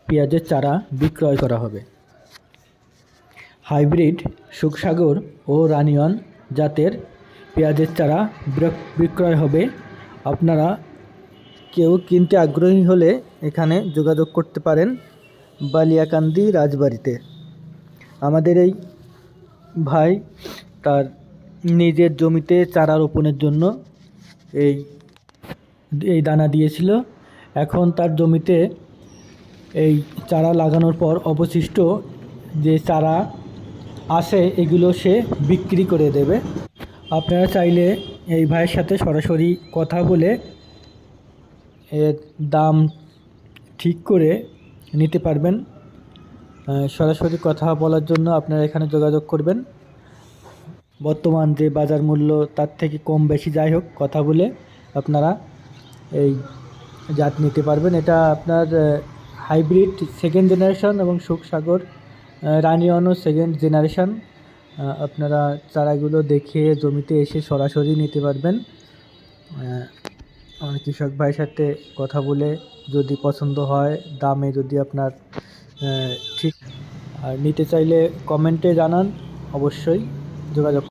পেঁয়াজের চারা বিক্রয় করা হবে। হাইব্রিড সুখসাগর ও রানিয়ন জাতের পেঁয়াজের চারা বিক্রয় হবে। আপনারা কেউ কিনতে আগ্রহী হলে এখানে যোগাযোগ করতে পারেন বালিয়াকান্দি রাজবাড়িতে। আমাদের এই ভাই তার নিজের জমিতে চারা রোপণের জন্য এই দানা দিয়েছিল। এখন তার জমিতে এই চারা লাগানোর পর অবশিষ্ট যে চারা আসে এগুলো সে বিক্রি করে দেবে। আপনারা চাইলে এই ভাইয়ের সাথে সরাসরি কথা বলে এর দাম ঠিক করে নিতে পারবেন। সরাসরি কথা বলার জন্য আপনারা এখানে যোগাযোগ করবেন। বর্তমান যে বাজার মূল্য তার থেকে কম বেশি যাই হোক কথা বলে আপনারা এই জাত নিতে পারবেন। এটা আপনার হাইব্রিড সেকেন্ড জেনারেশন এবং সুখসাগর রানিয়নও সেকেন্ড জেনারেশন। আপনারা চারাগুলো দেখে জমিতে এসে সরাসরি নিতে পারবেন। আমার কৃষক ভাইয়ের সাথে কথা বলে যদি পছন্দ হয়, দামে যদি আপনার ঠিক, আর নিতে চাইলে কমেন্টে জানান, অবশ্যই যোগাযোগ